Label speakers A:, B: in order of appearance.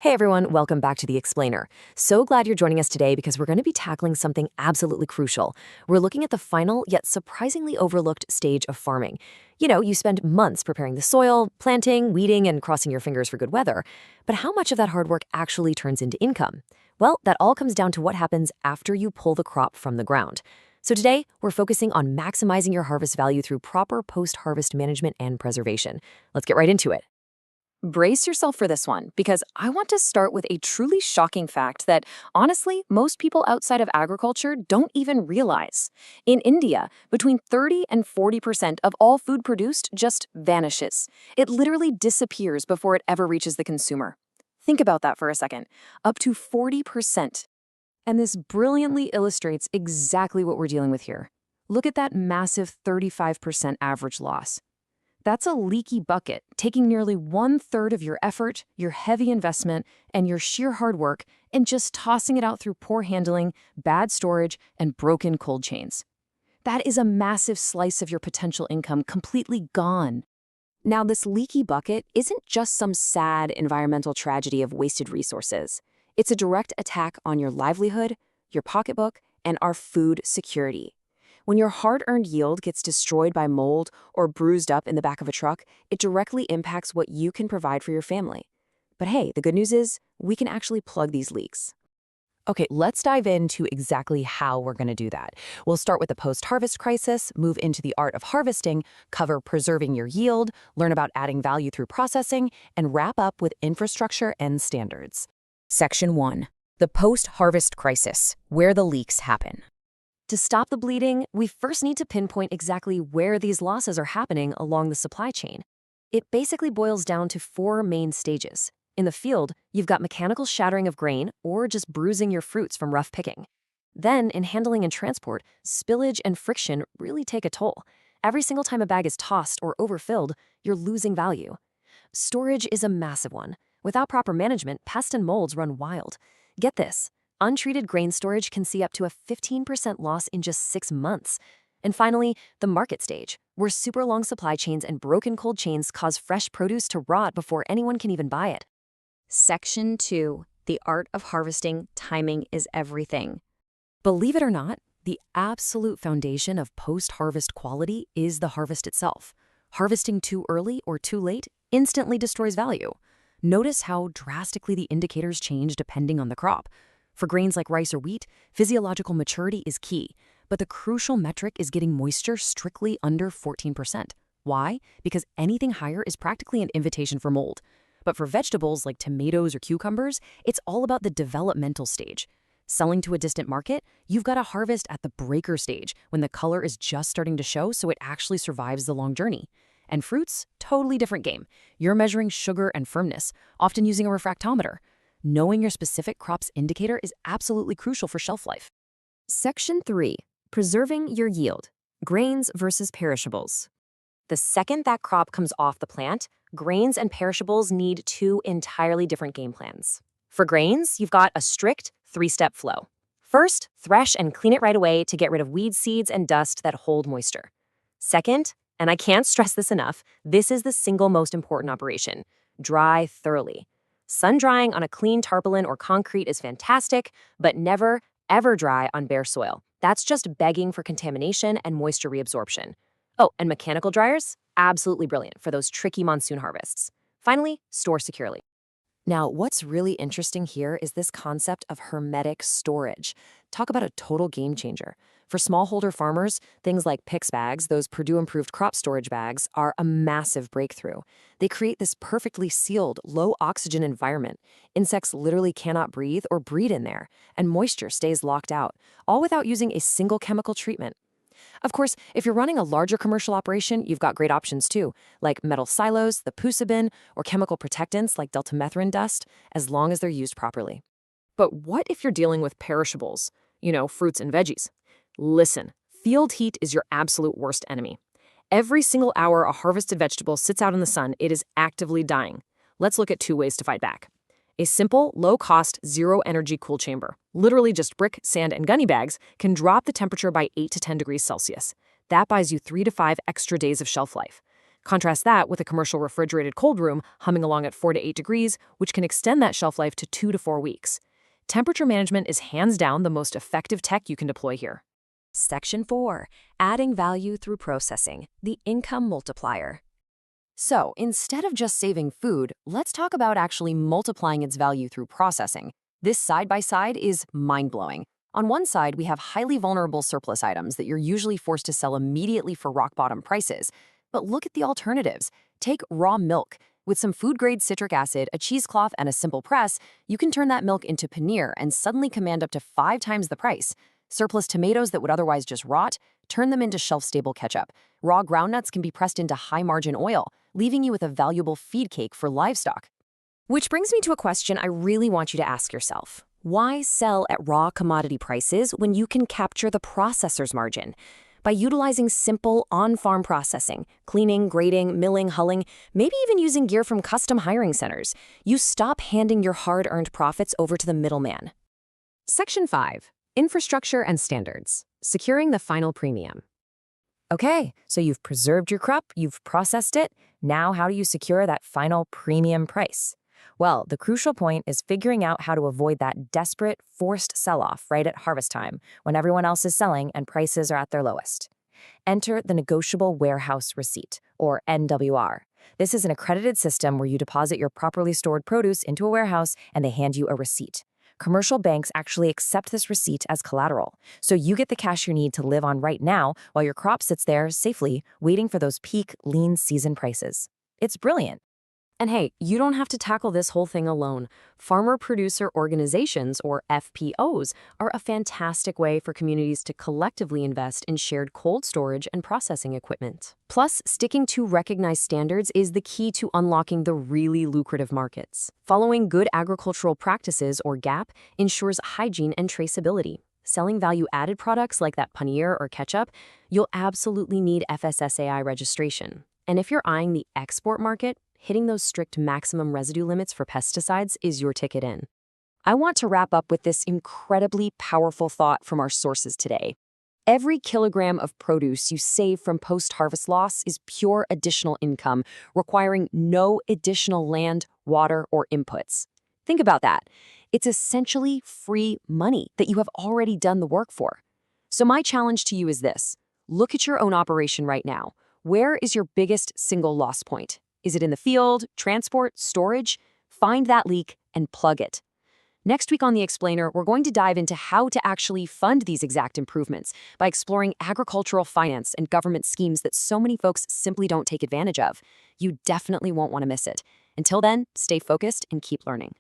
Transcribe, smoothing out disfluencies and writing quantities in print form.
A: Hey everyone, welcome back to The Explainer. So glad you're joining us today because we're going to be tackling something absolutely crucial. We're looking at the final yet surprisingly overlooked stage of farming. You spend months preparing the soil, planting, weeding, and crossing your fingers for good weather. But how much of that hard work actually turns into income? Well, that all comes down to what happens after you pull the crop from the ground. So today, we're focusing on maximizing your harvest value through proper post-harvest management and preservation. Let's get right into it.
B: Brace yourself for this one, because I want to start with a truly shocking fact that, honestly, most people outside of agriculture don't even realize. In India, between 30 and 40% of all food produced just vanishes. It literally disappears before it ever reaches the consumer. Think about that for a second. Up to 40%. And this brilliantly illustrates exactly what we're dealing with here. Look at that massive 35% average loss. That's a leaky bucket, taking nearly 1/3 of your effort, your heavy investment, and your sheer hard work, and just tossing it out through poor handling, bad storage, and broken cold chains. That is a massive slice of your potential income completely gone. Now, this leaky bucket isn't just some sad environmental tragedy of wasted resources. It's a direct attack on your livelihood, your pocketbook, and our food security. When your hard-earned yield gets destroyed by mold or bruised up in the back of a truck, it directly impacts what you can provide for your family. But hey, the good news is we can actually plug these leaks.
A: Okay, let's dive into exactly how we're going to do that. We'll start with the post-harvest crisis, move into the art of harvesting, cover preserving your yield, learn about adding value through processing, and wrap up with infrastructure and standards.
C: Section 1. The Post-Harvest Crisis, where the leaks happen.
A: To stop the bleeding, we first need to pinpoint exactly where these losses are happening along the supply chain. It basically boils down to four main stages. In the field, you've got mechanical shattering of grain or just bruising your fruits from rough picking. Then, in handling and transport, spillage and friction really take a toll. Every single time a bag is tossed or overfilled, you're losing value. Storage is a massive one. Without proper management, pests and molds run wild. Get this. Untreated grain storage can see up to a 15% loss in just 6 months. And finally, the market stage, where super long supply chains and broken cold chains cause fresh produce to rot before anyone can even buy it.
C: Section 2. The Art of Harvesting. Timing is everything.
A: Believe it or not, the absolute foundation of post-harvest quality is the harvest itself. Harvesting too early or too late instantly destroys value. Notice how drastically the indicators change depending on the crop. For grains like rice or wheat, physiological maturity is key, but the crucial metric is getting moisture strictly under 14%. Why? Because anything higher is practically an invitation for mold. But for vegetables like tomatoes or cucumbers, it's all about the developmental stage. Selling to a distant market, you've got to harvest at the breaker stage when the color is just starting to show so it actually survives the long journey. And fruits, totally different game. You're measuring sugar and firmness, often using a refractometer. Knowing your specific crop's indicator is absolutely crucial for shelf life.
B: Section 3. Preserving your yield. Grains versus perishables. The second that crop comes off the plant, grains and perishables need two entirely different game plans. For grains, you've got a strict 3-step flow. First, thresh and clean it right away to get rid of weed seeds and dust that hold moisture. Second, and I can't stress this enough, this is the single most important operation: dry thoroughly. Sun drying on a clean tarpaulin or concrete is fantastic, but never, ever dry on bare soil. That's just begging for contamination and moisture reabsorption. Oh, and mechanical dryers? Absolutely brilliant for those tricky monsoon harvests. Finally, store securely.
A: Now, what's really interesting here is this concept of hermetic storage. Talk about a total game changer. For smallholder farmers, things like PICS bags, those Purdue Improved crop storage bags, are a massive breakthrough. They create this perfectly sealed, low-oxygen environment. Insects literally cannot breathe or breed in there, and moisture stays locked out, all without using a single chemical treatment. Of course, if you're running a larger commercial operation, you've got great options too, like metal silos, the PUSA bin, or chemical protectants like deltamethrin dust, as long as they're used properly.
B: But what if you're dealing with perishables? Fruits and veggies. Listen, field heat is your absolute worst enemy. Every single hour a harvested vegetable sits out in the sun, it is actively dying. Let's look at 2 ways to fight back. A simple, low-cost, zero-energy cool chamber, literally just brick, sand, and gunny bags, can drop the temperature by 8 to 10 degrees Celsius. That buys you 3 to 5 extra days of shelf life. Contrast that with a commercial refrigerated cold room humming along at 4 to 8 degrees, which can extend that shelf life to 2 to 4 weeks. Temperature management is hands down the most effective tech you can deploy here.
C: Section 4. Adding value through processing, the income multiplier.
A: So, instead of just saving food, let's talk about actually multiplying its value through processing. This side-by-side is mind-blowing. On one side, we have highly vulnerable surplus items that you're usually forced to sell immediately for rock-bottom prices. But look at the alternatives. Take raw milk. With some food-grade citric acid, a cheesecloth, and a simple press, you can turn that milk into paneer and suddenly command up to 5 times the price. Surplus tomatoes that would otherwise just rot, turn them into shelf-stable ketchup. Raw groundnuts can be pressed into high-margin oil, leaving you with a valuable feed cake for livestock.
C: Which brings me to a question I really want you to ask yourself. Why sell at raw commodity prices when you can capture the processor's margin? By utilizing simple on-farm processing, cleaning, grading, milling, hulling, maybe even using gear from custom hiring centers, you stop handing your hard-earned profits over to the middleman.
B: Section 5. Infrastructure and standards. Securing the final premium.
D: Okay, so you've preserved your crop, you've processed it. Now how do you secure that final premium price? Well, the crucial point is figuring out how to avoid that desperate, forced sell-off right at harvest time, when everyone else is selling and prices are at their lowest. Enter the Negotiable Warehouse Receipt, or NWR. This is an accredited system where you deposit your properly stored produce into a warehouse and they hand you a receipt. Commercial banks actually accept this receipt as collateral, so you get the cash you need to live on right now while your crop sits there safely waiting for those peak lean season prices. It's brilliant.
C: And hey, you don't have to tackle this whole thing alone. Farmer-producer organizations, or FPOs, are a fantastic way for communities to collectively invest in shared cold storage and processing equipment. Plus, sticking to recognized standards is the key to unlocking the really lucrative markets. Following good agricultural practices, or GAP, ensures hygiene and traceability. Selling value-added products like that paneer or ketchup, you'll absolutely need FSSAI registration. And if you're eyeing the export market, hitting those strict maximum residue limits for pesticides is your ticket in. I want to wrap up with this incredibly powerful thought from our sources today. Every kilogram of produce you save from post-harvest loss is pure additional income, requiring no additional land, water, or inputs. Think about that. It's essentially free money that you have already done the work for. So my challenge to you is this. Look at your own operation right now. Where is your biggest single loss point? Is it in the field, transport, storage? Find that leak and plug it. Next week on The Explainer, we're going to dive into how to actually fund these exact improvements by exploring agricultural finance and government schemes that so many folks simply don't take advantage of. You definitely won't want to miss it. Until then, stay focused and keep learning.